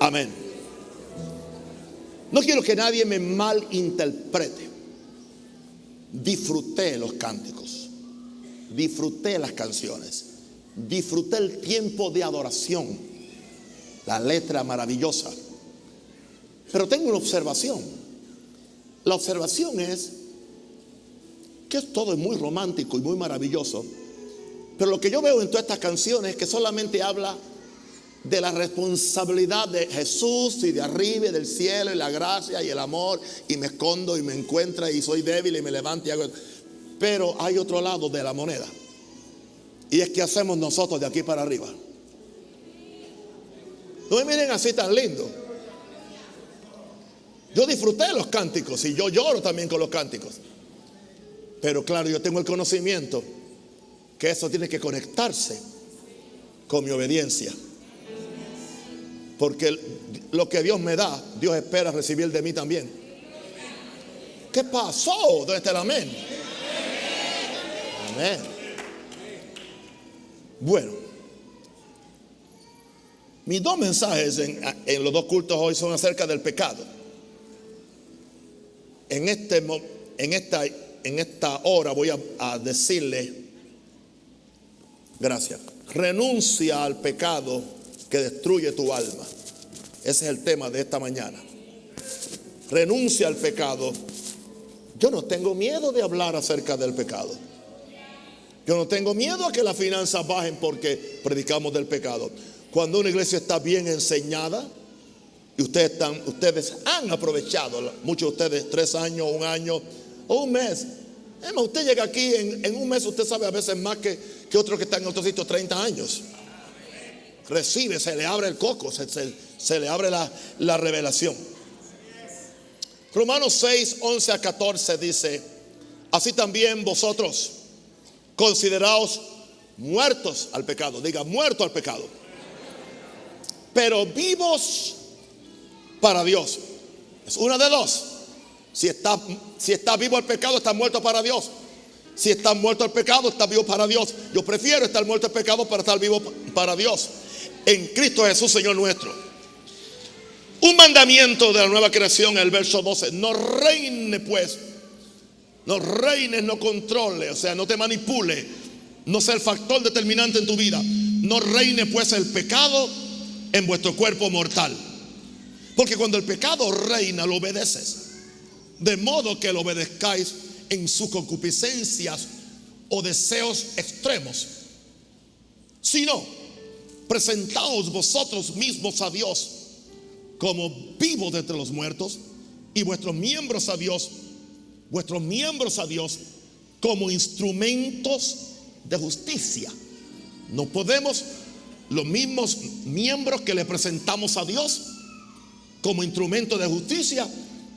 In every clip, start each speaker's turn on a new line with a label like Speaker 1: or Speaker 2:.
Speaker 1: Amén. No quiero que nadie me malinterprete. Disfruté los cánticos, disfruté las canciones, disfruté el tiempo de adoración, la letra maravillosa. Pero tengo una observación. La observación es que todo es muy romántico y muy maravilloso, pero lo que yo veo en todas estas canciones es que solamente habla de la responsabilidad de Jesús y de arriba y del cielo y la gracia y el amor, y me escondo y me encuentra y soy débil y me levanto y hago. Pero hay otro lado de la moneda, y es que hacemos nosotros de aquí para arriba. No me miren así tan lindo. Yo disfruté los cánticos y yo lloro también con los cánticos, pero claro, yo tengo el conocimiento que eso tiene que conectarse con mi obediencia. Porque lo que Dios me da, Dios espera recibir de mí también. ¿Qué pasó? ¿Dónde está el amén? Amén. Bueno, mis dos mensajes en los dos cultos hoy son acerca del pecado. En esta hora voy a decirle, gracias, renuncia al pecado que destruye tu alma. Ese es el tema de esta mañana. Renuncia al pecado. Yo no tengo miedo de hablar acerca del pecado. Yo no tengo miedo a que las finanzas bajen porque predicamos del pecado. Cuando una iglesia está bien enseñada y ustedes han aprovechado, muchos de ustedes 3 años, 1 año o 1 mes. Usted llega aquí en 1 mes, usted sabe a veces más que otros que están en otros sitios 30 años. Recibe, se le abre el coco, se le abre la revelación. Romanos 6, 11 a 14 dice: así también vosotros consideraos muertos al pecado. Diga, muerto al pecado, pero vivos para Dios. Es una de dos. Si está vivo al pecado, está muerto para Dios. Si está muerto al pecado, está vivo para Dios. Yo prefiero estar muerto al pecado para estar vivo para Dios, en Cristo Jesús, Señor nuestro. Un mandamiento de la nueva creación, el verso 12: no reine pues, no reines, no controle, o sea, no te manipule, no sea el factor determinante en tu vida. No reine pues el pecado en vuestro cuerpo mortal, porque cuando el pecado reina, lo obedeces, de modo que lo obedezcáis en sus concupiscencias o deseos extremos. Si no, presentaos vosotros mismos a Dios como vivos de entre los muertos, y vuestros miembros a Dios como instrumentos de justicia. No podemos, los mismos miembros que le presentamos a Dios como instrumentos de justicia,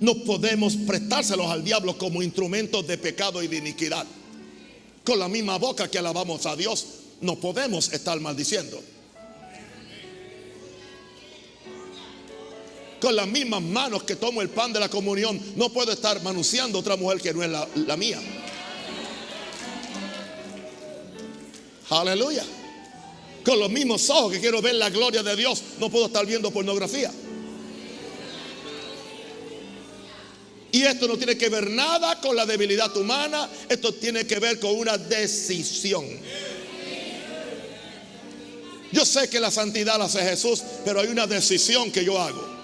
Speaker 1: no podemos prestárselos al diablo como instrumentos de pecado y de iniquidad. Con la misma boca que alabamos a Dios, no podemos estar maldiciendo. Con las mismas manos que tomo el pan de la comunión, no puedo estar manoseando a otra mujer que no es la mía. Aleluya. Con los mismos ojos que quiero ver la gloria de Dios, no puedo estar viendo pornografía. Y esto no tiene que ver nada con la debilidad humana. Esto tiene que ver con una decisión. Yo sé que la santidad la hace Jesús, pero hay una decisión que yo hago.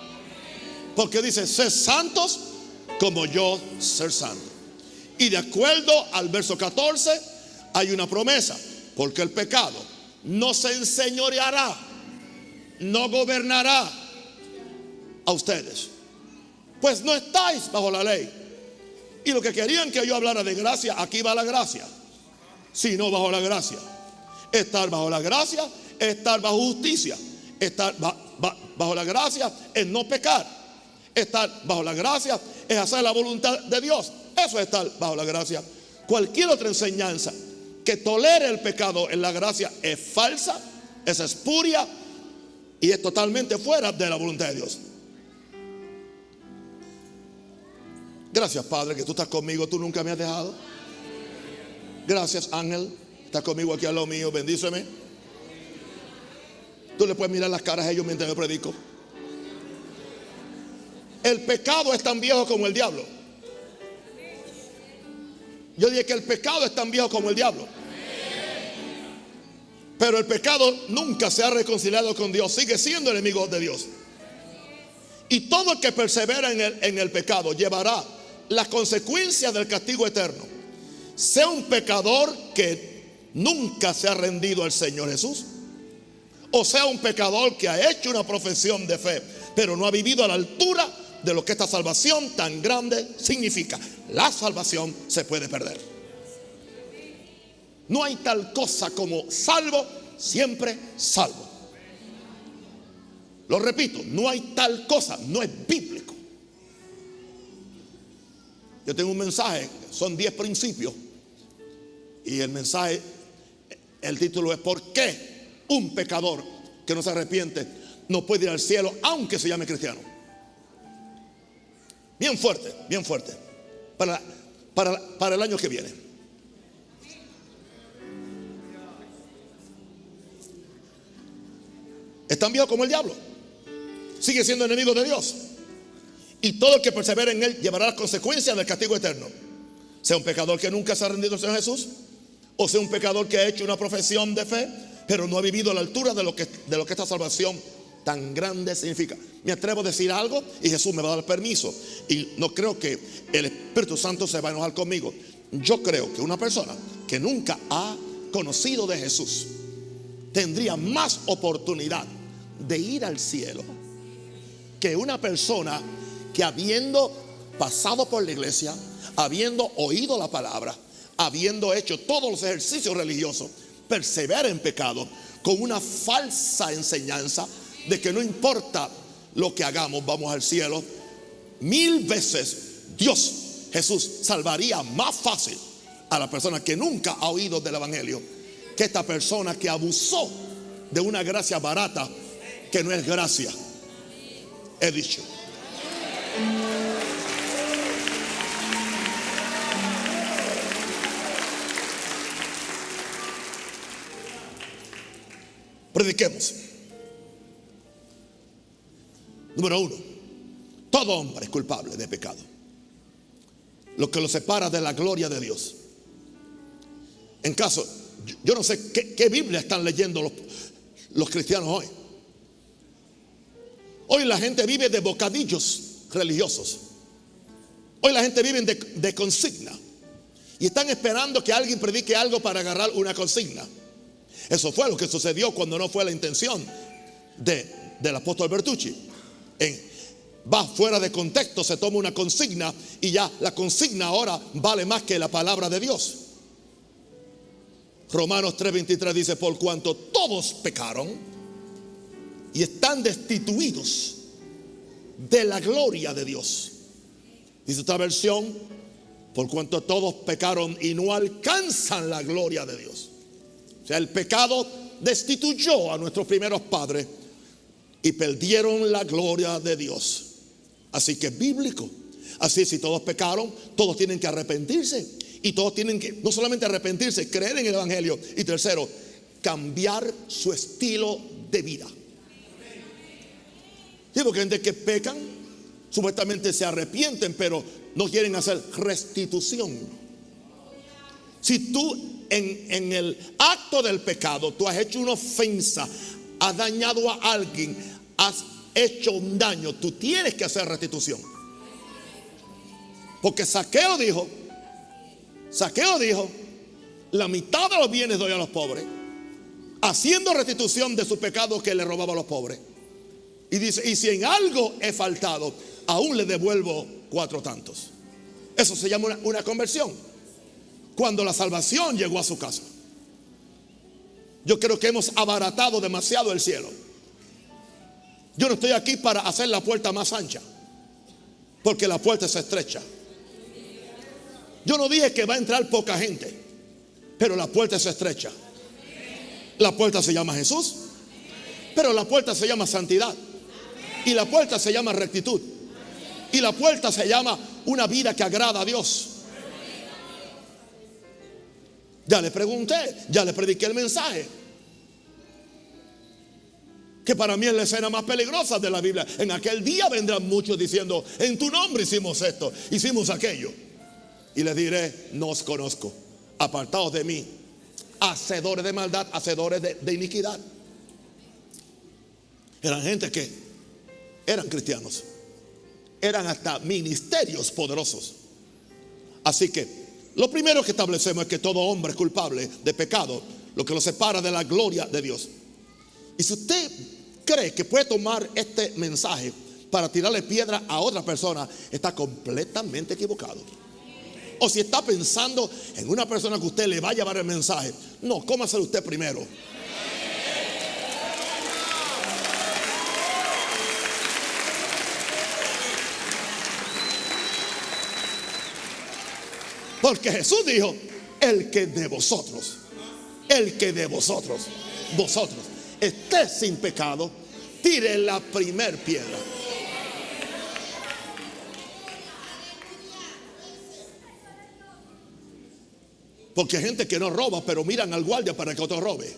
Speaker 1: Porque dice: sed santos como yo ser santo. Y de acuerdo al verso 14 hay una promesa: porque el pecado no se enseñoreará, no gobernará a ustedes, pues no estáis bajo la ley. Y lo que querían que yo hablara de gracia, aquí va la gracia. Si no, bajo la gracia. Estar bajo la gracia es estar bajo justicia. Estar bajo la gracia es no pecar. Estar bajo la gracia es hacer la voluntad de Dios. Eso es estar bajo la gracia. Cualquier otra enseñanza que tolere el pecado en la gracia es falsa, es espuria y es totalmente fuera de la voluntad de Dios. Gracias, Padre, que tú estás conmigo. Tú nunca me has dejado. Gracias, Ángel, estás conmigo aquí al lado mío. Bendíceme. Tú le puedes mirar las caras a ellos mientras yo predico. El pecado es tan viejo como el diablo. Yo dije que el pecado es tan viejo como el diablo. Pero el pecado nunca se ha reconciliado con Dios. Sigue siendo enemigo de Dios. Y todo el que persevera en el pecado llevará las consecuencias del castigo eterno. Sea un pecador que nunca se ha rendido al Señor Jesús, o sea un pecador que ha hecho una profesión de fe, pero no ha vivido a la altura de lo que esta salvación tan grande significa. La salvación se puede perder. No hay tal cosa como salvo, siempre salvo. Lo repito, no hay tal cosa, no es bíblico. Yo tengo un mensaje, son 10 principios. Y el mensaje, el título es: ¿por qué un pecador que no se arrepiente no puede ir al cielo aunque se llame cristiano? Bien fuerte, bien fuerte. Para el año que viene. Es tan viejo como el diablo. Sigue siendo enemigo de Dios. Y todo el que persevera en él llevará las consecuencias del castigo eterno. Sea un pecador que nunca se ha rendido al Señor Jesús, o sea un pecador que ha hecho una profesión de fe, pero no ha vivido a la altura de lo que esta salvación tan grande significa. Me atrevo a decir algo y Jesús me va a dar permiso. Y no creo que el Espíritu Santo se va a enojar conmigo. Yo creo que una persona que nunca ha conocido de Jesús tendría más oportunidad de ir al cielo que una persona que, habiendo pasado por la iglesia, habiendo oído la palabra, habiendo hecho todos los ejercicios religiosos, persevera en pecado con una falsa enseñanza de que no importa lo que hagamos, vamos al cielo. 1000 veces Dios, Jesús, salvaría más fácil a la persona que nunca ha oído del evangelio que esta persona que abusó de una gracia barata que no es gracia. He dicho. Prediquemos. Número 1. Todo hombre es culpable de pecado, lo que lo separa de la gloria de Dios. En caso, yo no sé qué Biblia están leyendo los cristianos hoy. Hoy la gente vive de bocadillos religiosos. Hoy la gente vive de consigna. Y están esperando que alguien predique algo para agarrar una consigna. Eso fue lo que sucedió cuando no fue la intención del apóstol Bertucci. Va fuera de contexto, se toma una consigna y ya la consigna ahora vale más que la palabra de Dios. Romanos 3:23 dice: por cuanto todos pecaron y están destituidos de la gloria de Dios. Dice otra versión: por cuanto todos pecaron y no alcanzan la gloria de Dios. O sea, el pecado destituyó a nuestros primeros padres y perdieron la gloria de Dios. Así que es bíblico. Así, si todos pecaron, todos tienen que arrepentirse. Y todos tienen que no solamente arrepentirse, creer en el evangelio. Y tercero, cambiar su estilo de vida. Sí, porque hay gente que pecan, supuestamente se arrepienten, pero no quieren hacer restitución. Si tú en el acto del pecado, tú has hecho una ofensa, has dañado a alguien, has hecho un daño, tú tienes que hacer restitución. Porque Zaqueo dijo, la mitad de los bienes doy a los pobres, haciendo restitución de su pecado que le robaba a los pobres. Y dice: y si en algo he faltado, aún le devuelvo 4 tantos. Eso se llama una conversión. Cuando la salvación llegó a su casa. Yo creo que hemos abaratado demasiado el cielo. Yo no estoy aquí para hacer la puerta más ancha, porque la puerta es estrecha. Yo no dije que va a entrar poca gente, pero la puerta es estrecha. La puerta se llama Jesús, pero la puerta se llama santidad, y la puerta se llama rectitud, y la puerta se llama una vida que agrada a Dios. Ya le pregunté, ya le prediqué el mensaje. que para mí es la escena más peligrosa de la Biblia. En aquel día vendrán muchos diciendo: en tu nombre hicimos esto, hicimos aquello. Y les diré: no os conozco, apartaos de mí, hacedores de maldad, hacedores de iniquidad. Eran gente que eran cristianos, eran hasta ministerios poderosos. Así que lo primero que establecemos es que todo hombre es culpable de pecado, lo que lo separa de la gloria de Dios. Y si usted cree que puede tomar este mensaje para tirarle piedra a otra persona, está completamente equivocado. O si está pensando en una persona que usted le va a llevar el mensaje, no, cómaselo usted primero. Porque Jesús dijo: el que de vosotros esté sin pecado, tire la primer piedra. Porque hay gente que no roba, pero miran al guardia para que otro robe.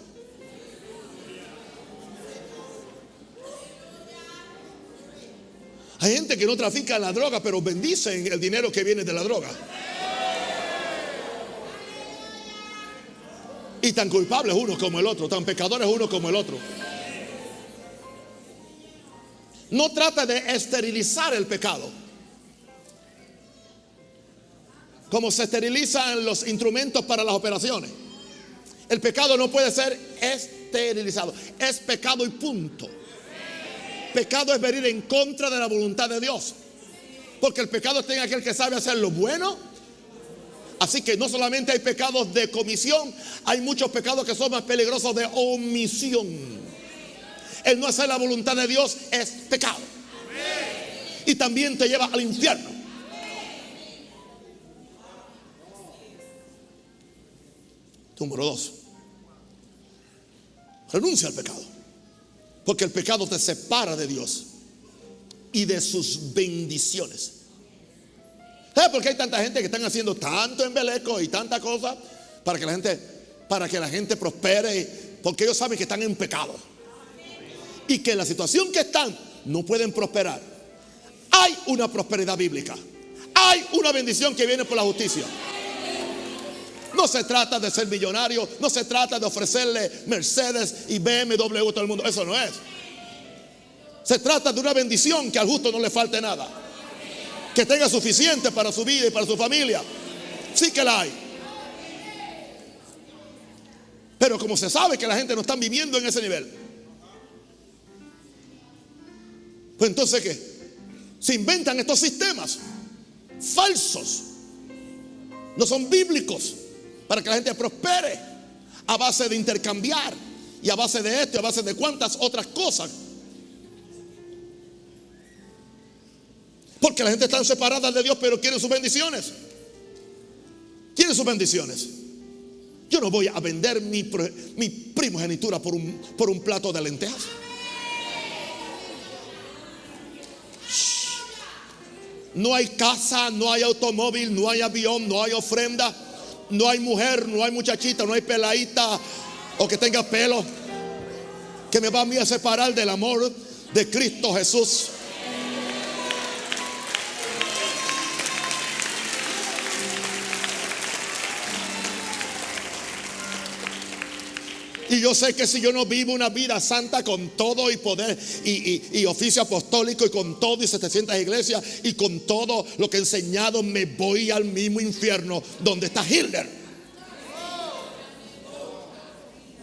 Speaker 1: Hay gente que no trafica la droga, pero bendicen el dinero que viene de la droga. Y tan culpables uno como el otro, tan pecadores uno como el otro. No trata de esterilizar el pecado, como se esterilizan los instrumentos para las operaciones. El pecado no puede ser esterilizado. Es pecado y punto. Pecado es venir en contra de la voluntad de Dios, porque el pecado está en aquel que sabe hacer lo bueno. Así que no solamente hay pecados de comisión, hay muchos pecados que son más peligrosos de omisión. El no hacer la voluntad de Dios es pecado, y también te lleva al infierno. Número 2, renuncia al pecado, porque el pecado te separa de Dios y de sus bendiciones. ¿Sabes por qué hay tanta gente que están haciendo tanto embeleco y tanta cosa para que la gente prospere? Porque ellos saben que están en pecado y que en la situación que están no pueden prosperar. Hay una prosperidad bíblica, hay una bendición que viene por la justicia. No se trata de ser millonario, no se trata de ofrecerle Mercedes y BMW a todo el mundo. Eso no es. Se trata de una bendición, que al justo no le falte nada, que tenga suficiente para su vida y para su familia. Sí que la hay. Pero como se sabe que la gente no está viviendo en ese nivel, pues entonces ¿qué? Se inventan estos sistemas falsos, no son bíblicos, para que la gente prospere a base de intercambiar, y a base de esto, y a base de cuantas otras cosas. Porque la gente está separada de Dios, pero quieren sus bendiciones. Quieren sus bendiciones. Yo no voy a vender mi primogenitura por un plato de lentejas. No hay casa, no hay automóvil, no hay avión, no hay ofrenda, no hay mujer, no hay muchachita, no hay peladita o que tenga pelo que me va a mí a separar del amor de Cristo Jesús. Y yo sé que si yo no vivo una vida santa con todo y poder y oficio apostólico y con todo y 700 iglesias y con todo lo que he enseñado, me voy al mismo infierno donde está Hitler.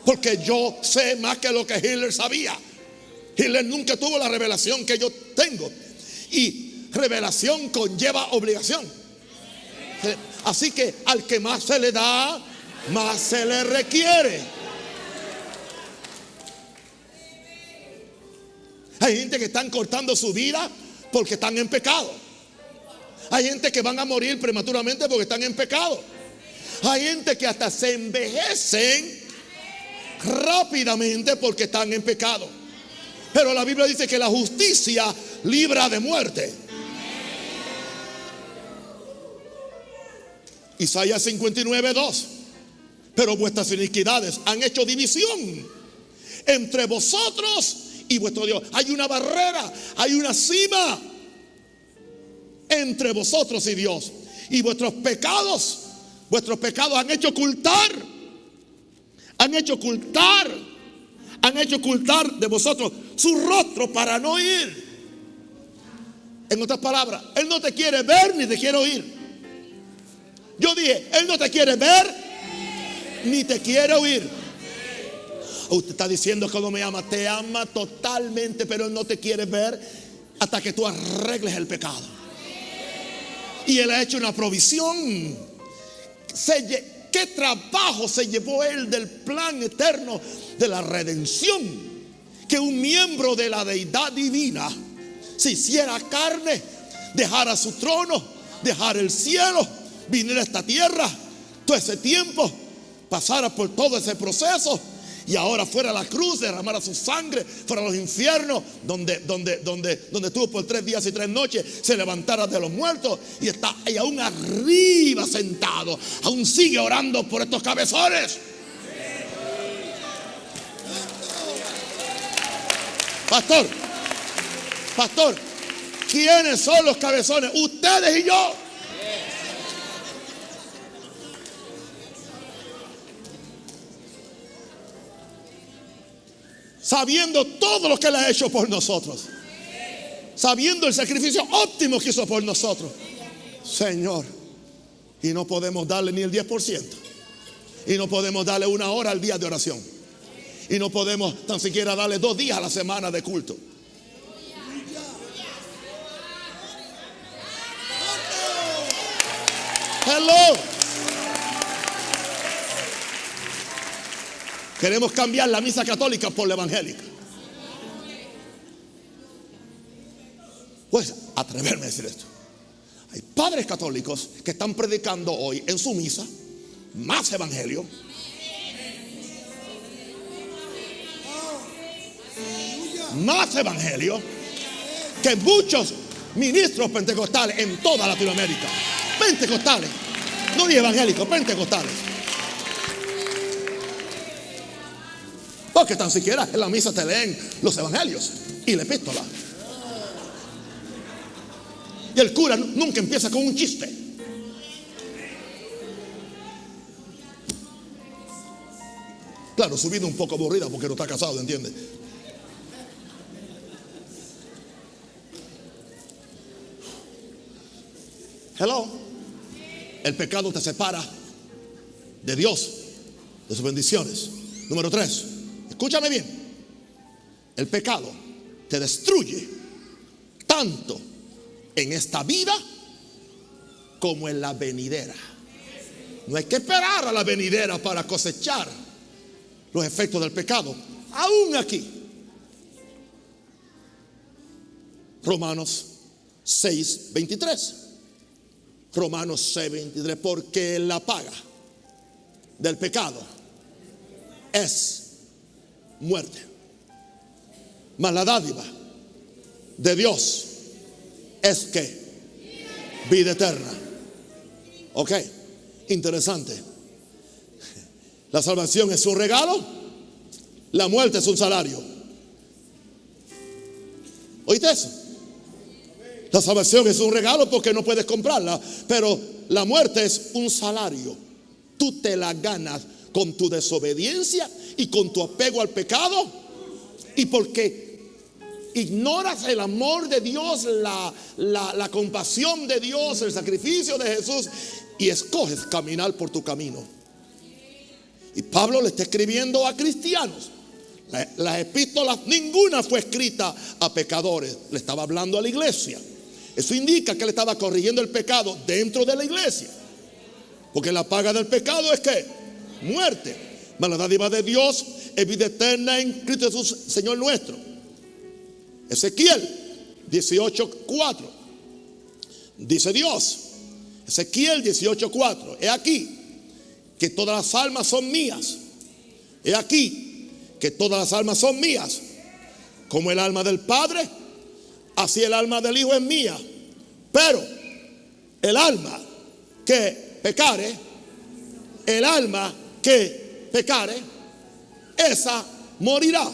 Speaker 1: Porque yo sé más que lo que Hitler sabía. Hitler nunca tuvo la revelación que yo tengo. Y revelación conlleva obligación. Así que al que más se le da, más se le requiere. Hay gente que están cortando su vida porque están en pecado. Hay gente que van a morir prematuramente porque están en pecado. Hay gente que hasta se envejecen rápidamente porque están en pecado. Pero la Biblia dice que la justicia libra de muerte. Isaías 59:2. Pero vuestras iniquidades han hecho división entre vosotros y vuestro Dios. Hay una barrera, hay una cima entre vosotros y Dios. Y vuestros pecados han hecho ocultar de vosotros su rostro para no ir. En otras palabras, Él no te quiere ver ni te quiere oír. Yo dije, Él no te quiere ver ni te quiere oír. Usted está diciendo que no me ama. Te ama totalmente, pero Él no te quiere ver hasta que tú arregles el pecado. Y Él ha hecho una provisión. ¿Qué trabajo se llevó Él del plan eterno de la redención? Que un miembro de la deidad divina se hiciera carne, dejara su trono, dejara el cielo, viniera a esta tierra, todo ese tiempo, pasara por todo ese proceso y ahora fuera a la cruz, derramara su sangre, fuera a los infiernos, donde estuvo por 3 días y 3 noches, se levantara de los muertos y está ahí aún arriba sentado, aún sigue orando por estos cabezones. Pastor, ¿quiénes son los cabezones? Ustedes y yo. Sabiendo todo lo que Él ha hecho por nosotros, sabiendo el sacrificio óptimo que hizo por nosotros, Señor, y no podemos darle ni el 10%, y no podemos darle 1 hora al día de oración, y no podemos tan siquiera darle 2 días a la semana de culto. Hello. Queremos cambiar la misa católica por la evangélica. Pues atreverme a decir esto. Hay padres católicos que están predicando hoy en su misa más evangelio, que muchos ministros pentecostales en toda Latinoamérica. Pentecostales, no dije evangélicos, pentecostales. Porque tan siquiera en la misa te leen los evangelios y la epístola. Y el cura nunca empieza con un chiste. Claro, su vida un poco aburrida porque no está casado, ¿entiendes? Hello. El pecado te separa de Dios, de sus bendiciones. Número 3, escúchame bien. El pecado te destruye tanto en esta vida como en la venidera. No hay que esperar a la venidera para cosechar los efectos del pecado. Aún aquí. Romanos 6:23. Romanos 6:23. Porque la paga del pecado es muerte, mas la dádiva de Dios es que vida eterna. Ok, interesante. La salvación es un regalo, la muerte es un salario. ¿Oíste eso? La salvación es un regalo porque no puedes comprarla, pero la muerte es un salario. Tú te la ganas con tu desobediencia y con tu apego al pecado, y porque ignoras el amor de Dios, la compasión de Dios, el sacrificio de Jesús, y escoges caminar por tu camino. Y Pablo le está escribiendo a cristianos. Las epístolas, ninguna fue escrita a pecadores, le estaba hablando a la iglesia. Eso indica que él estaba corrigiendo el pecado dentro de la iglesia, porque la paga del pecado es ¿qué? Muerte. Mas la dádiva de Dios es vida eterna en Cristo Jesús, Señor nuestro. Ezequiel 18:4 dice Dios. Ezequiel 18:4. He aquí que todas las almas son mías. He aquí que todas las almas son mías. Como el alma del Padre, así el alma del Hijo es mía. Pero el alma que pecare, el alma que pecare, esa morirá.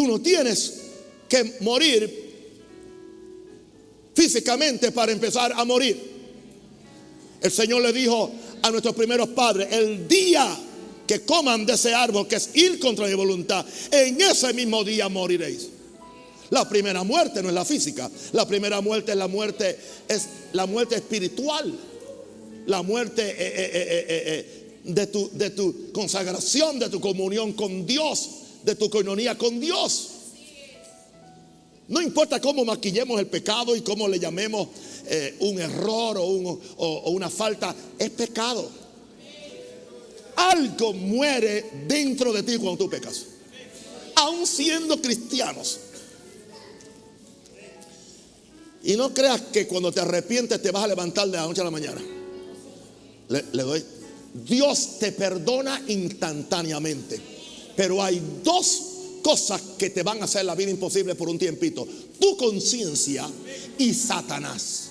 Speaker 1: Tú no tienes que morir físicamente para empezar a morir. El Señor le dijo a nuestros primeros padres: el día que coman de ese árbol, que es ir contra mi voluntad, en ese mismo día moriréis. La primera muerte no es la física. La primera muerte es la muerte espiritual. La muerte de tu consagración, de tu comunión con Dios, de tu coinonía con Dios. No importa cómo maquillemos el pecado y cómo le llamemos un error o una falta, es pecado. Algo muere dentro de ti cuando tú pecas, aún siendo cristianos. Y no creas que cuando te arrepientes te vas a levantar de la noche a la mañana. Le doy. Dios te perdona instantáneamente, pero hay dos cosas que te van a hacer la vida imposible por un tiempito: tu conciencia y Satanás.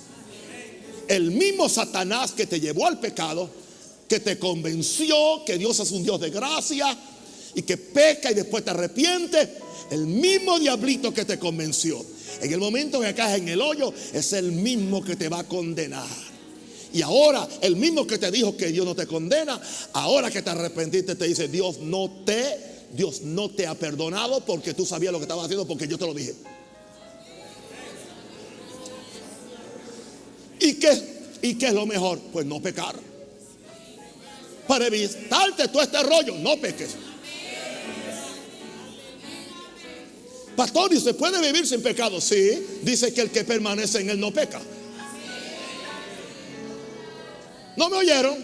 Speaker 1: El mismo Satanás que te llevó al pecado, que te convenció que Dios es un Dios de gracia y que peca y después te arrepiente. El mismo diablito que te convenció, en el momento que caes en el hoyo, es el mismo que te va a condenar. Y ahora el mismo que te dijo que Dios no te condena, ahora que te arrepentiste, te dice: Dios no te ha perdonado porque tú sabías lo que estabas haciendo, porque yo te lo dije. ¿Y qué es lo mejor? Pues no pecar. Para evitarte todo este rollo, no peques. Pastor, ¿y se puede vivir sin pecado? Sí, dice que el que permanece en él no peca. ¿No me oyeron?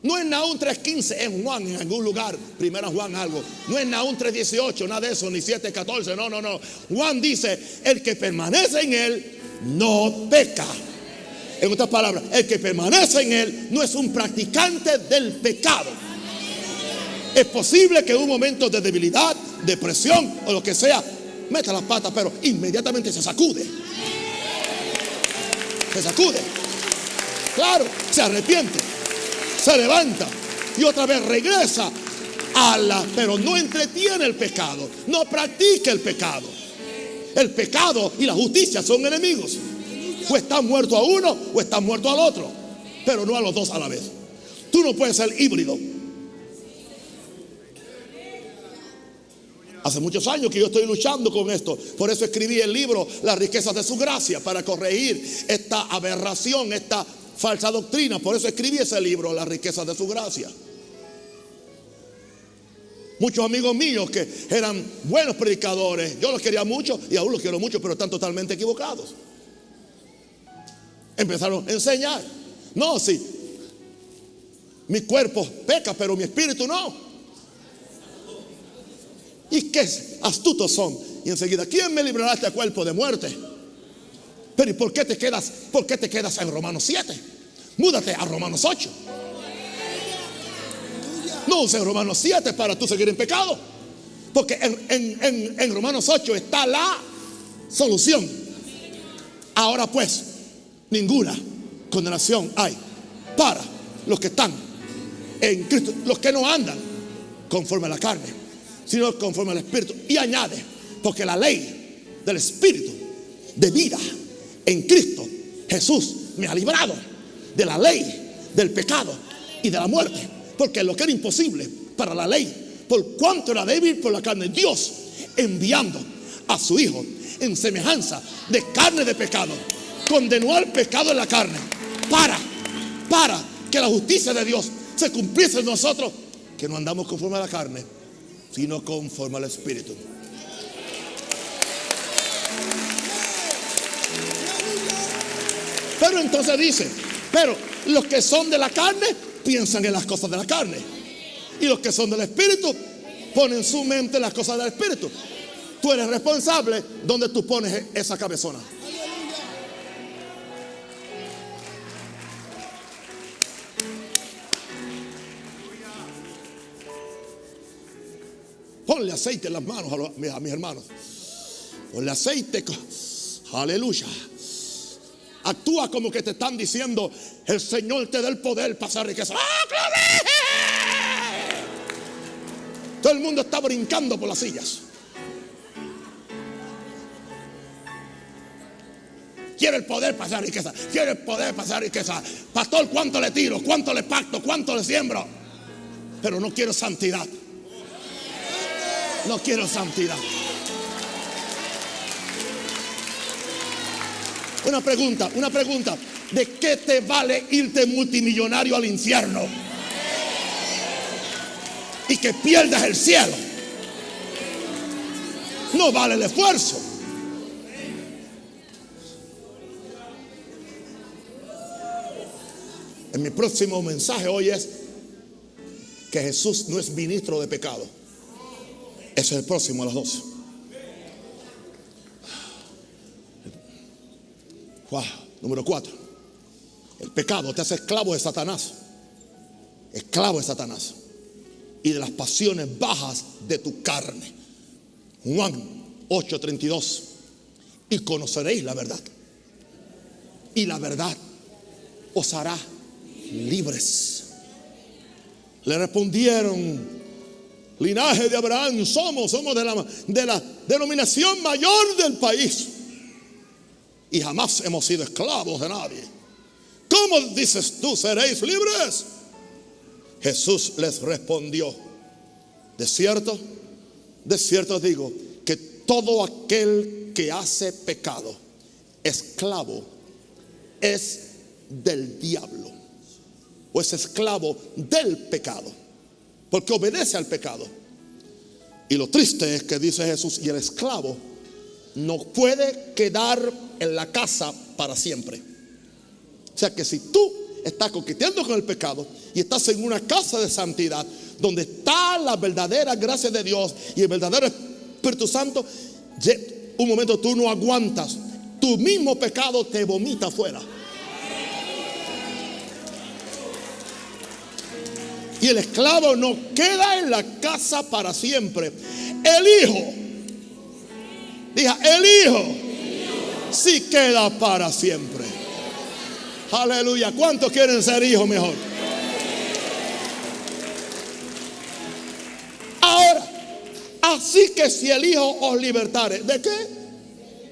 Speaker 1: No es Nahum 3:15, es Juan en algún lugar, primera Juan algo. No es Nahum 3:18, nada de eso, ni 7:14, no. Juan dice: el que permanece en él no peca. En otras palabras, el que permanece en él no es un practicante del pecado. Es posible que en un momento de debilidad, depresión o lo que sea, meta las patas, pero inmediatamente se sacude. Se sacude. Claro, se arrepiente, se levanta y otra vez regresa pero no entretiene el pecado, no practica el pecado. El pecado y la justicia son enemigos. O estás muerto a uno o estás muerto al otro, pero no a los dos a la vez. Tú no puedes ser híbrido. Hace muchos años que yo estoy luchando con esto. Por eso escribí el libro Las riquezas de su gracia, para corregir esta aberración, esta falsa doctrina. Por eso escribí ese libro, Las riquezas de su gracia. Muchos amigos míos que eran buenos predicadores, yo los quería mucho y aún los quiero mucho, pero están totalmente equivocados. Empezaron a enseñar: no, sí, mi cuerpo peca, pero mi espíritu no. Y qué astutos son. Y enseguida: ¿quién me librará de este cuerpo de muerte? Pero ¿y por qué te quedas en Romanos 7? Múdate a Romanos 8. No uses Romanos 7 para tú seguir en pecado, porque en Romanos 8 está la solución. Ahora pues, ninguna condenación hay para los que están en Cristo, los que no andan conforme a la carne, sino conforme al Espíritu. Y añade: porque la ley del Espíritu de vida en Cristo Jesús me ha librado de la ley del pecado y de la muerte. Porque lo que era imposible para la ley, por cuanto era débil por la carne, Dios, enviando a su Hijo en semejanza de carne de pecado, condenó al pecado en la carne para que la justicia de Dios se cumpliese en nosotros, que no andamos conforme a la carne, sino conforme al Espíritu. Pero entonces dice: pero los que son de la carne piensan en las cosas de la carne, y los que son del Espíritu ponen su mente en las cosas del Espíritu. Tú eres responsable donde tú pones esa cabezona. Ponle aceite en las manos a mis hermanos. Ponle aceite. Aleluya. Actúa como que te están diciendo: el Señor te da el poder para hacer riqueza. ¡Ah, gloria! Todo el mundo está brincando por las sillas. Quiere el poder pasar riqueza. Quiere el poder pasar riqueza. Pastor, ¿cuánto le tiro? ¿Cuánto le pacto? ¿Cuánto le siembro? Pero no quiero santidad. No quiero santidad. Una pregunta. ¿De qué te vale irte multimillonario al infierno y que pierdas el cielo? No vale el esfuerzo. En mi próximo mensaje hoy es que Jesús no es ministro de pecado. Ese es el próximo a las 12. Wow. Número 4. El pecado te hace esclavo de Satanás. Esclavo de Satanás. Y de las pasiones bajas de tu carne. Juan 8:32. Y conoceréis la verdad. Y la verdad os hará libres. Le respondieron: linaje de Abraham somos de la denominación mayor del país, y jamás hemos sido esclavos de nadie. ¿Cómo dices tú seréis libres? Jesús les respondió: de cierto os digo que todo aquel que hace pecado, esclavo es del diablo, o es esclavo del pecado, porque obedece al pecado. Y lo triste es que dice Jesús: y el esclavo no puede quedar en la casa para siempre. O sea que si tú estás coqueteando con el pecado y estás en una casa de santidad, donde está la verdadera gracia de Dios y el verdadero Espíritu Santo, un momento tú no aguantas, tu mismo pecado te vomita afuera. Y el esclavo no queda en la casa para siempre. El hijo, diga, el hijo sí queda para siempre. Aleluya. ¿Cuántos quieren ser hijos mejor? Ahora, así que si el hijo os libertare, ¿de qué?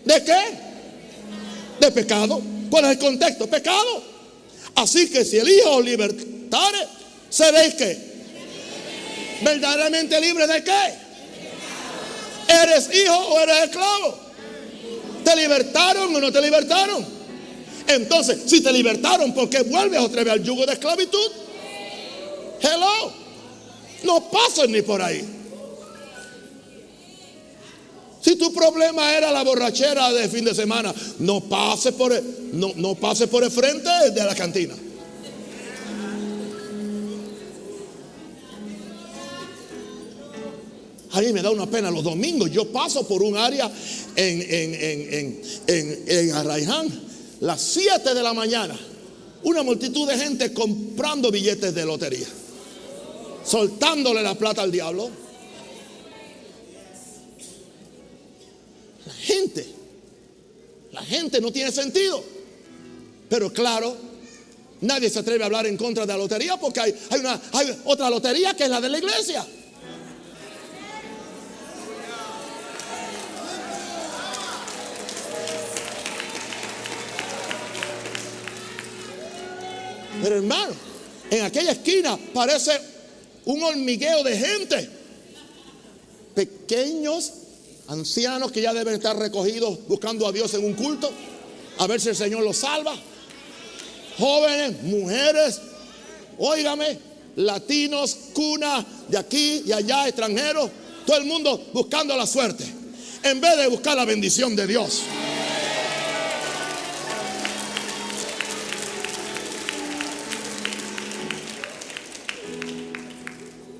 Speaker 1: ¿De qué? De pecado. ¿Cuál es el contexto? Pecado. Así que si el hijo os libertare, ¿seréis qué? ¿Verdaderamente libre de qué? ¿Eres hijo o eres esclavo? ¿Te libertaron o no te libertaron? Entonces, si te libertaron, ¿por qué vuelves otra vez al yugo de esclavitud? Hello. No pases ni por ahí. Si tu problema era la borrachera de fin de semana, no pases por el frente de la cantina. A mí me da una pena. Los domingos yo paso por un área en Arraiján, las 7 de la mañana, una multitud de gente comprando billetes de lotería, soltándole la plata al diablo. La gente no tiene sentido. Pero claro, nadie se atreve a hablar en contra de la lotería, porque hay otra lotería que es la de la iglesia. Pero hermano, en aquella esquina parece un hormigueo de gente. Pequeños, ancianos que ya deben estar recogidos buscando a Dios en un culto, a ver si el Señor los salva. Jóvenes, mujeres, óigame, latinos, cunas de aquí y allá, extranjeros, todo el mundo buscando la suerte, en vez de buscar la bendición de Dios.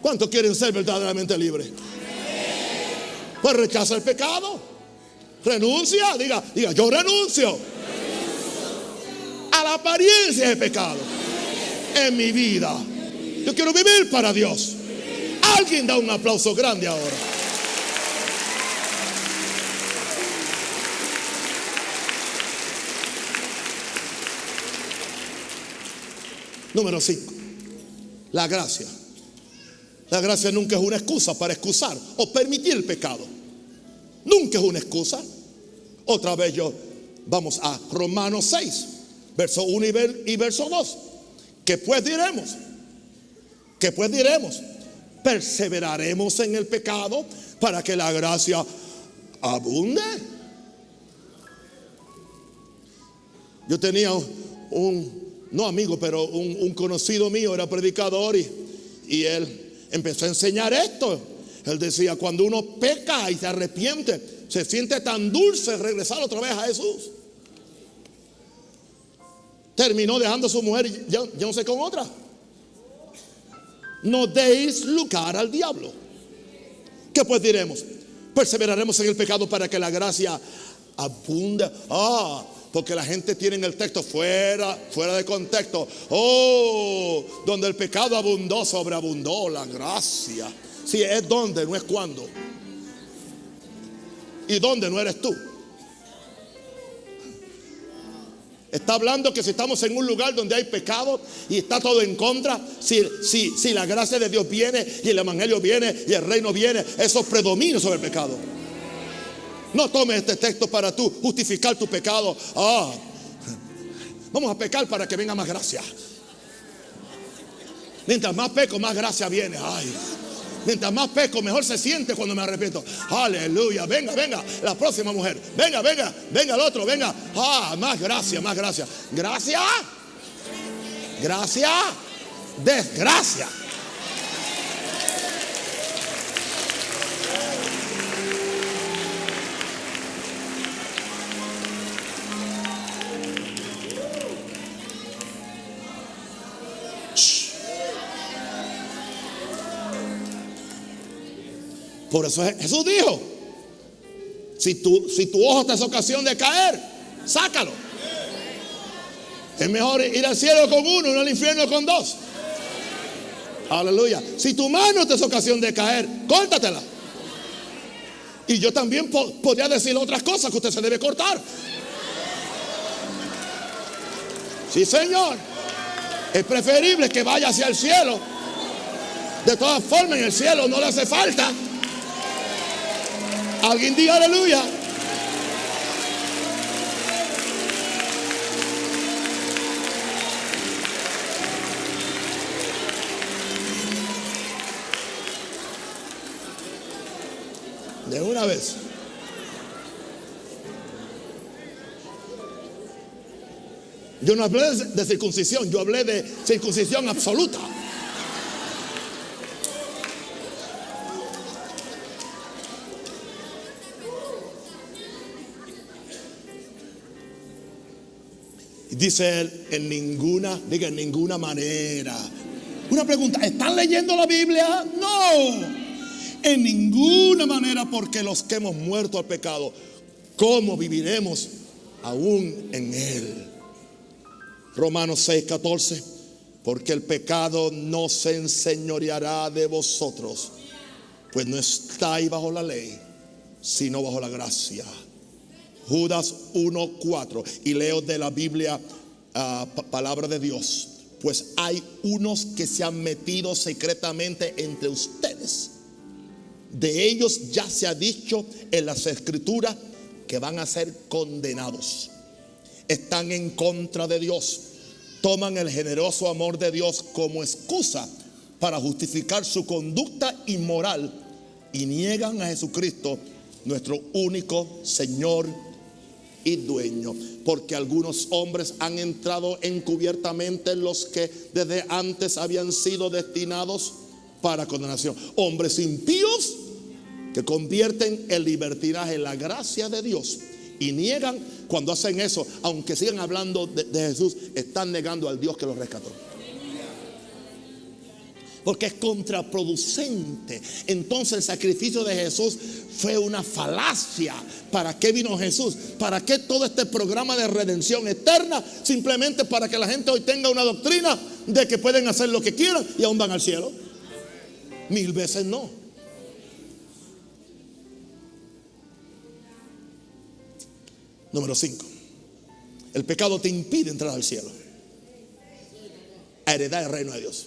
Speaker 1: ¿Cuántos quieren ser verdaderamente libres? Pues rechaza el pecado. Renuncia. Diga, yo renuncio a la apariencia de pecado en mi vida. Yo quiero vivir para Dios. Alguien da un aplauso grande ahora. Número 5. La gracia. La gracia nunca es una excusa para excusar o permitir el pecado. Nunca es una excusa. Otra vez vamos a Romanos 6, verso 1 y verso 2. ¿Qué pues diremos? ¿Qué pues diremos? ¿Perseveraremos en el pecado para que la gracia abunde? Yo tenía no amigo, pero un conocido mío, era predicador, y él empezó a enseñar esto. Él decía, cuando uno peca y se arrepiente, se siente tan dulce regresar otra vez a Jesús. Terminó dejando a su mujer y ya no sé, con otra. No deis lugar al diablo. ¿Qué pues diremos? Perseveraremos en el pecado para que la gracia abunde. Porque la gente tiene el texto fuera de contexto. Donde el pecado abundó, sobreabundó la gracia. Sí, es donde, no es cuando. Y donde no eres tú. Está hablando que si estamos en un lugar donde hay pecado y está todo en contra, si la gracia de Dios viene y el evangelio viene y el reino viene, eso predomina sobre el pecado. No tomes este texto para tú justificar tu pecado. Vamos a pecar para que venga más gracia. Mientras más peco, más gracia viene. Mientras más peco, mejor se siente cuando me arrepiento. Aleluya. Venga, la próxima mujer. Venga el otro, venga. Más gracia, más gracia. Gracia. Desgracia. Por eso Jesús dijo, si tu ojo te es ocasión de caer, sácalo. Es mejor ir al cielo con uno y no al infierno con dos. Aleluya. Si tu mano te es ocasión de caer, córtatela. Y yo también podría decir otras cosas que usted se debe cortar. Sí, Señor. Es preferible que vaya hacia el cielo. De todas formas, en el cielo no le hace falta. Alguien diga aleluya. De una vez. Yo no hablé de circuncisión, yo hablé de circuncisión absoluta. Dice él, en ninguna manera. Una pregunta, ¿están leyendo la Biblia? No, en ninguna manera, porque los que hemos muerto al pecado, ¿cómo viviremos aún en él? Romanos 6:14, porque el pecado no se enseñoreará de vosotros, pues no estáis bajo la ley, sino bajo la gracia. Judas 1:4, y leo de la Biblia, palabra de Dios. Pues hay unos que se han metido secretamente entre ustedes. De ellos ya se ha dicho en las escrituras que van a ser condenados. Están en contra de Dios. Toman el generoso amor de Dios como excusa para justificar su conducta inmoral y niegan a Jesucristo, nuestro único Señor y dueño. Porque algunos hombres han entrado encubiertamente en los que desde antes habían sido destinados para condenación. Hombres impíos que convierten el libertinaje en la gracia de Dios y niegan. Cuando hacen eso, aunque sigan hablando de Jesús, están negando al Dios que los rescató. Porque es contraproducente. Entonces el sacrificio de Jesús fue una falacia. ¿Para qué vino Jesús? ¿Para qué todo este programa de redención eterna? Simplemente para que la gente hoy tenga una doctrina de que pueden hacer lo que quieran y aún van al cielo. 1000 veces no. Número 5. El pecado te impide entrar al cielo, a heredar el reino de Dios.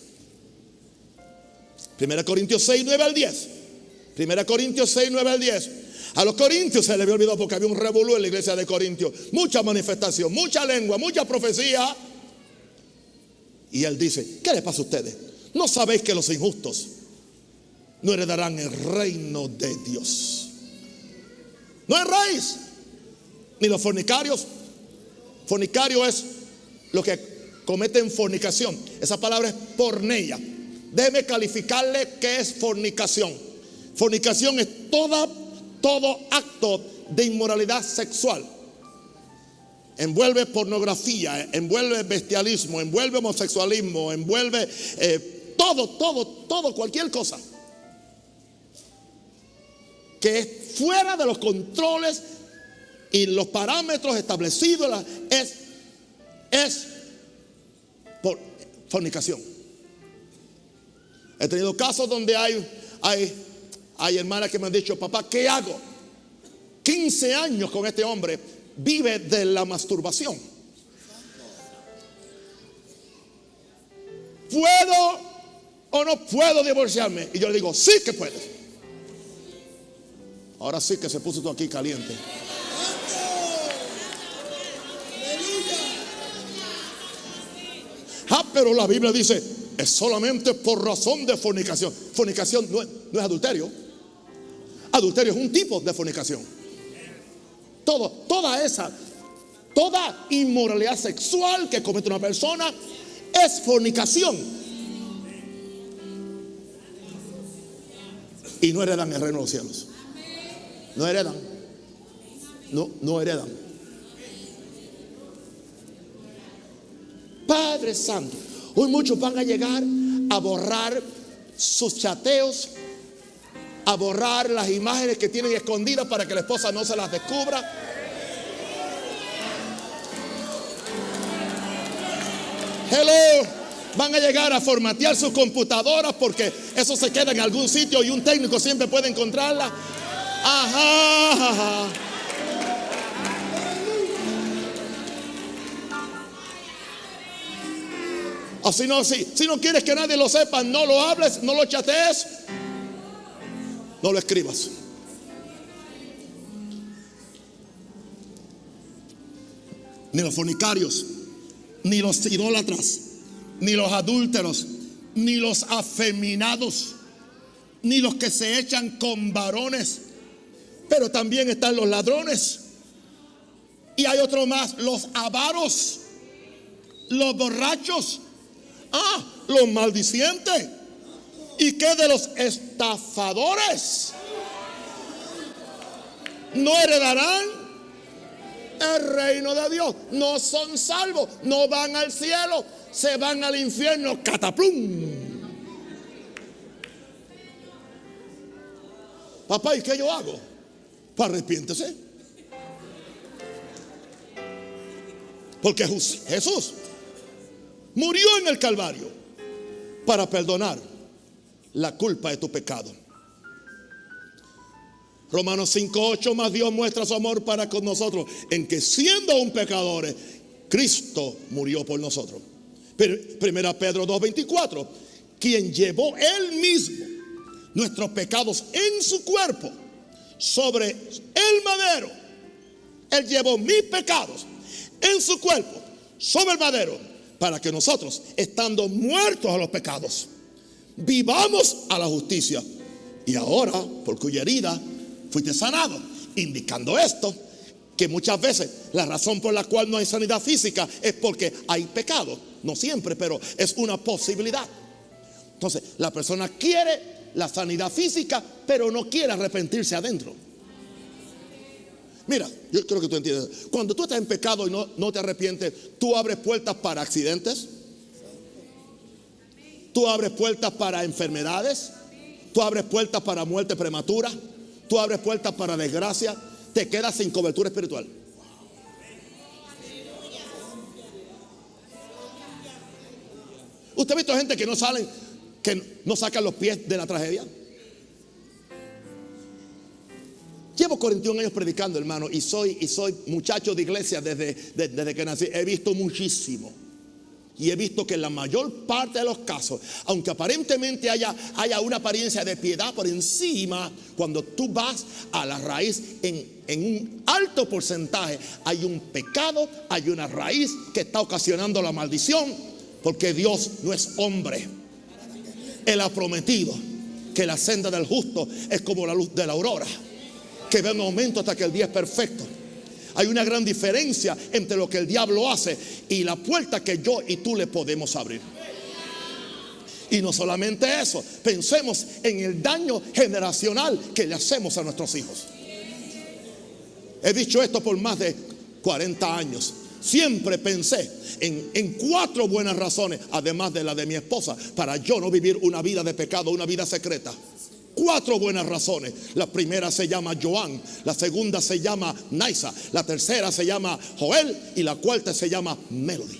Speaker 1: 1 Corintios 6, 9 al 10. 1 Corintios 6, 9 al 10. A los corintios se les había olvidado porque había un revolú en la iglesia de Corintios. Mucha manifestación, mucha lengua, mucha profecía. Y él dice, ¿qué les pasa a ustedes? ¿No sabéis que los injustos no heredarán el reino de Dios? No erráis, ni los fornicarios. Fornicario es lo que cometen fornicación. Esa palabra es porneia. Déjeme calificarle qué es fornicación. Fornicación es todo acto de inmoralidad sexual. Envuelve pornografía, envuelve bestialismo, envuelve homosexualismo, envuelve todo, cualquier cosa que es fuera de los controles y los parámetros establecidos. Es por fornicación. He tenido casos donde hay hermanas que me han dicho, papá, ¿qué hago? 15 años con este hombre, vive de la masturbación. ¿Puedo o no puedo divorciarme? Y yo le digo, sí que puedes. Ahora sí que se puso todo aquí caliente. Pero la Biblia dice, es solamente por razón de fornicación. Fornicación no es adulterio. Adulterio es un tipo de fornicación. Toda inmoralidad sexual que comete una persona es fornicación. Y no heredan el reino de los cielos. No heredan. No heredan. Padre Santo, hoy muchos van a llegar a borrar sus chateos, a borrar las imágenes que tienen escondidas para que la esposa no se las descubra. Hello. Van a llegar a formatear sus computadoras porque eso se queda en algún sitio y un técnico siempre puede encontrarla. Ajá. O si no quieres que nadie lo sepa, no lo hables, no lo chatees, no lo escribas. Ni los fornicarios, ni los idólatras, ni los adúlteros, ni los afeminados, ni los que se echan con varones. Pero también están los ladrones. Y hay otro más, los avaros, los borrachos, los maldicientes. ¿Y qué de los estafadores? No heredarán el reino de Dios. No son salvos, no van al cielo, se van al infierno. Cataplum. Papá, ¿y qué yo hago? Pues arrepiéntese. Porque Jesús murió en el Calvario para perdonar la culpa de tu pecado. Romanos 5:8, más Dios muestra su amor para con nosotros en que siendo aún pecadores, Cristo murió por nosotros. Primera Pedro 2:24, quien llevó él mismo nuestros pecados en su cuerpo sobre el madero. Él llevó mis pecados en su cuerpo sobre el madero para que nosotros, estando muertos a los pecados, vivamos a la justicia. Y ahora, por cuya herida fuiste sanado, indicando esto, que muchas veces la razón por la cual no hay sanidad física es porque hay pecado. No siempre, pero es una posibilidad. Entonces, la persona quiere la sanidad física, pero no quiere arrepentirse adentro. Mira, yo creo que tú entiendes. Cuando tú estás en pecado y no te arrepientes, tú abres puertas para accidentes. Tú abres puertas para enfermedades. Tú abres puertas para muerte prematura. Tú abres puertas para desgracia. Te quedas sin cobertura espiritual. ¿Usted ha visto gente que no sacan los pies de la tragedia? Llevo 41 años predicando, hermano, y soy muchacho de iglesia desde que nací. He visto muchísimo. Y he visto que en la mayor parte de los casos, aunque aparentemente haya una apariencia de piedad por encima, cuando tú vas a la raíz, en un alto porcentaje hay un pecado, hay una raíz que está ocasionando la maldición, porque Dios no es hombre. Él ha prometido que la senda del justo es como la luz de la aurora, que va en aumento hasta que el día es perfecto. Hay una gran diferencia entre lo que el diablo hace y la puerta que yo y tú le podemos abrir. Y no solamente eso, pensemos en el daño generacional que le hacemos a nuestros hijos. He dicho esto por más de 40 años. Siempre pensé en 4 buenas razones, además de la de mi esposa, para yo no vivir una vida de pecado, una vida secreta. 4 buenas razones. La primera se llama Joan, la segunda se llama Naisa, la tercera se llama Joel y la cuarta se llama Melody.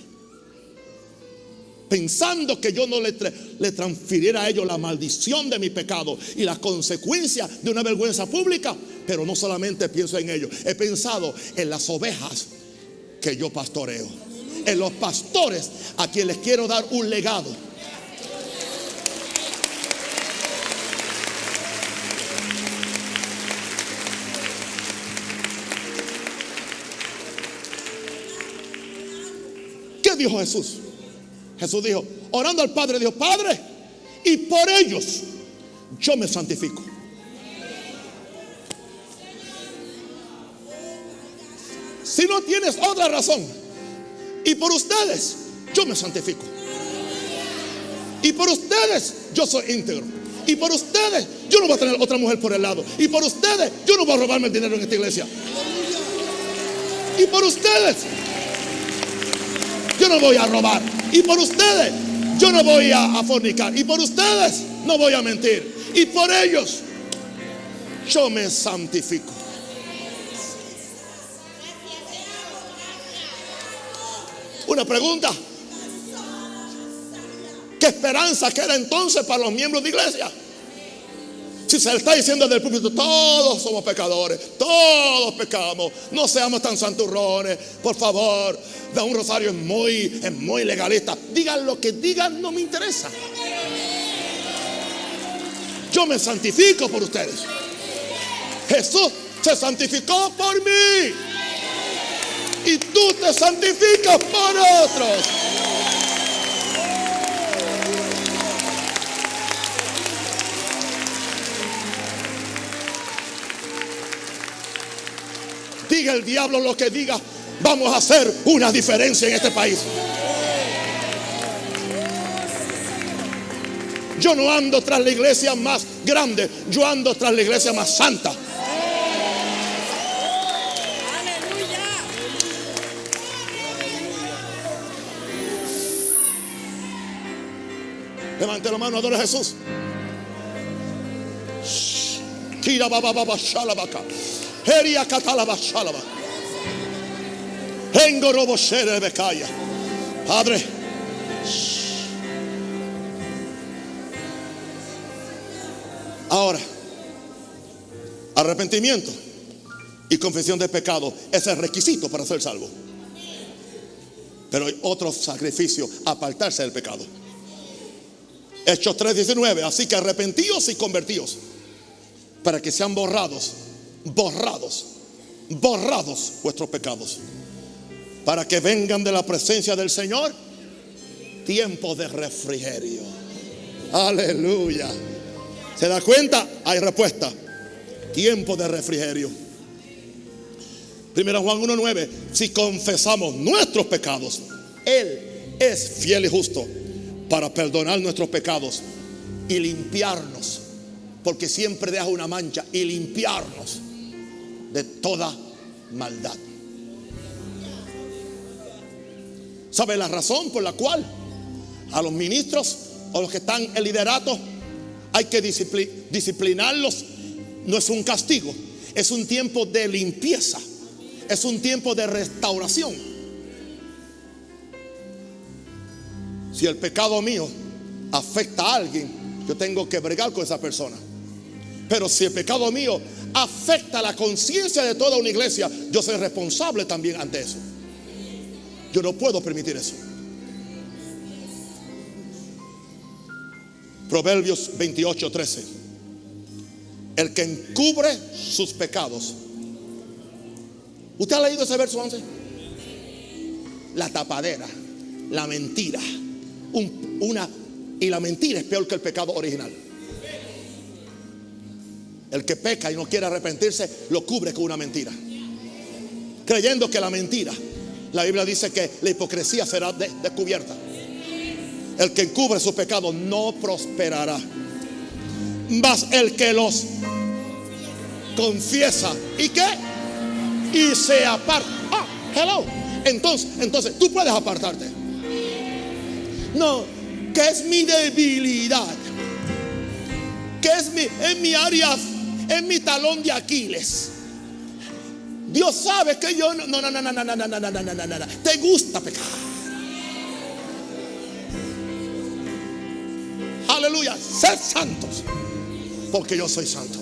Speaker 1: Pensando que yo no le transfiriera a ellos la maldición de mi pecado y las consecuencias de una vergüenza pública. Pero no solamente pienso en ellos, he pensado en las ovejas que yo pastoreo, en los pastores a quienes les quiero dar un legado. ¿Qué dijo Jesús? Jesús dijo, orando al Padre, dijo, Padre, y por ellos yo me santifico. Si no tienes otra razón, y por ustedes yo me santifico. Y por ustedes yo soy íntegro. Y por ustedes yo no voy a tener otra mujer por el lado. Y por ustedes yo no voy a robarme el dinero en esta iglesia. Y por ustedes yo no voy a robar. Y por ustedes yo no voy a fornicar. Y por ustedes no voy a mentir. Y por ellos yo me santifico. Una pregunta: ¿qué esperanza queda entonces para los miembros de iglesia? Si se le está diciendo desde el púlpito, todos somos pecadores, todos pecamos, no seamos tan santurrones, por favor. Da un rosario es muy legalista. Digan lo que digan, no me interesa. Yo me santifico por ustedes. Jesús se santificó por mí. Y tú te santificas por otros. Diga el diablo lo que diga, vamos a hacer una diferencia en este país. Yo no ando tras la iglesia más grande, yo ando tras la iglesia más santa. Levante la mano, adora a Jesús. Kira baba baba shalabaka. Heria katalaba shalaba. Engorobo shere bekaya. Padre, ahora, arrepentimiento y confesión de pecado es el requisito para ser salvo. Pero hay otro sacrificio: apartarse del pecado. Hechos 3:19. Así que arrepentíos y convertíos, para que sean borrados vuestros pecados, para que vengan de la presencia del Señor tiempos de refrigerio. Aleluya. ¿Se da cuenta? Hay respuesta. Tiempo de refrigerio. 1 Juan 1:9. Si confesamos nuestros pecados, Él es fiel y justo para perdonar nuestros pecados y limpiarnos, porque siempre deja una mancha, y limpiarnos de toda maldad. ¿Sabe la razón por la cual a los ministros o los que están en liderato hay que disciplinarlos? No es un castigo, es un tiempo de limpieza, es un tiempo de restauración. Si el pecado mío afecta a alguien, yo tengo que bregar con esa persona. Pero si el pecado mío afecta la conciencia de toda una iglesia, yo soy responsable también ante eso. Yo no puedo permitir eso. Proverbios 28:13. El que encubre sus pecados. ¿Usted ha leído ese verso 11? La tapadera, la mentira. Y la mentira es peor que el pecado original. El que peca y no quiere arrepentirse, lo cubre con una mentira, creyendo que la mentira, la Biblia dice que la hipocresía será descubierta. El que encubre su pecado no prosperará, mas el que los confiesa, ¿y qué? Y se aparta. Hello. Entonces tú puedes apartarte. No, que es mi debilidad, que es mi área, es mi talón de Aquiles. Dios sabe que yo no. Te gusta pecar. Aleluya. Sed santos, porque yo soy santo.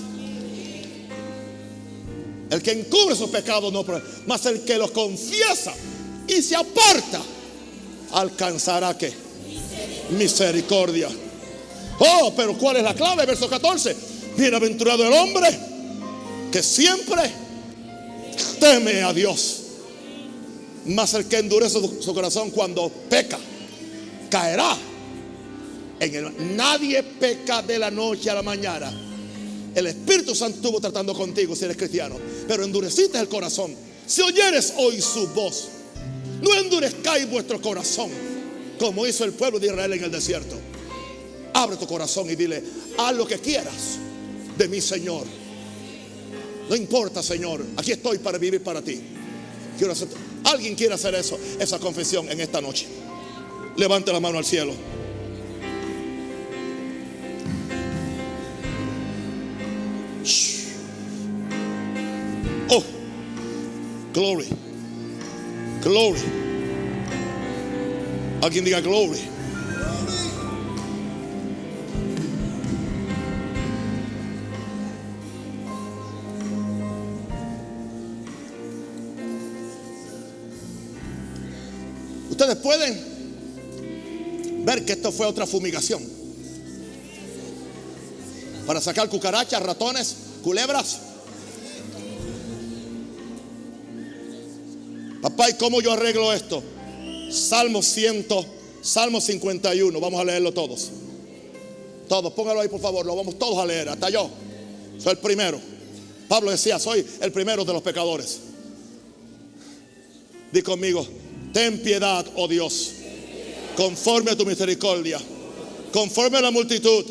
Speaker 1: El que encubre sus pecados no, mas el que los confiesa y se aparta alcanzará ¿qué? Misericordia. Oh, pero ¿cuál es la clave? Verso 14. Bienaventurado el hombre que siempre teme a Dios, mas el que endurece su corazón cuando peca caerá en el. Nadie peca de la noche a la mañana. El Espíritu Santo estuvo tratando contigo si eres cristiano, pero endureciste el corazón. Si oyeres hoy su voz, no endurezcáis vuestro corazón como hizo el pueblo de Israel en el desierto. Abre tu corazón y dile: haz lo que quieras de mí, Señor. No importa, Señor, aquí estoy para vivir para ti. Alguien quiere hacer eso, esa confesión en esta noche. Levante la mano al cielo. Oh, glory, glory. Alguien diga glory. Ustedes pueden ver que esto fue otra fumigación para sacar cucarachas, ratones, culebras. Papá, ¿y cómo yo arreglo esto? Salmo 51. Vamos a leerlo todos. Todos, póngalo ahí por favor. Lo vamos todos a leer, hasta yo. Soy el primero. Pablo decía: soy el primero de los pecadores. Di conmigo: ten piedad, oh Dios, conforme a tu misericordia, conforme a la multitud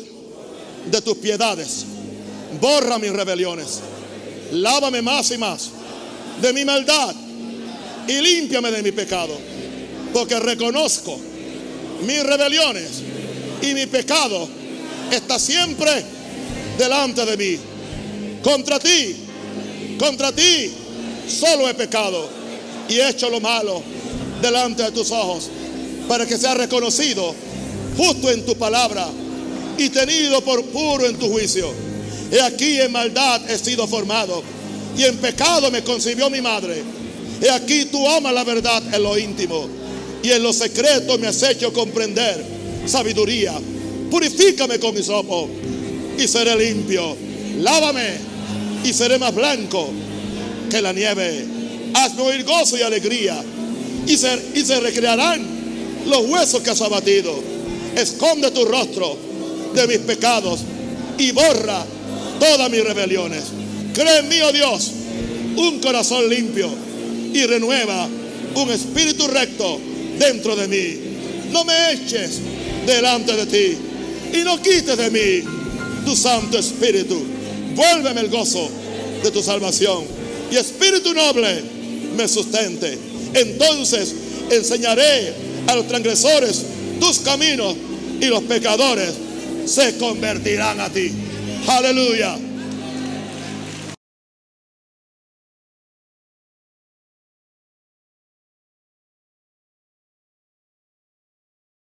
Speaker 1: de tus piedades. Borra mis rebeliones, lávame más y más de mi maldad y límpiame de mi pecado, porque reconozco mis rebeliones y mi pecado está siempre delante de mí. Contra ti solo he pecado y he hecho lo malo delante de tus ojos, para que sea reconocido justo en tu palabra y tenido por puro en tu juicio. He aquí en maldad he sido formado, y en pecado me concibió mi madre. He aquí tú amas la verdad en lo íntimo, y en lo secreto me has hecho comprender sabiduría. Purifícame con hisopo y seré limpio. Lávame y seré más blanco que la nieve. Hazme oír gozo y alegría, y se recrearán los huesos que has abatido. Esconde tu rostro de mis pecados y borra todas mis rebeliones. Crea en mí, oh Dios, un corazón limpio, y renueva un espíritu recto dentro de mí. No me eches delante de ti y no quites de mí tu Santo Espíritu. Vuélveme el gozo de tu salvación, y espíritu noble me sustente. Entonces enseñaré a los transgresores tus caminos, y los pecadores se convertirán a ti. Aleluya.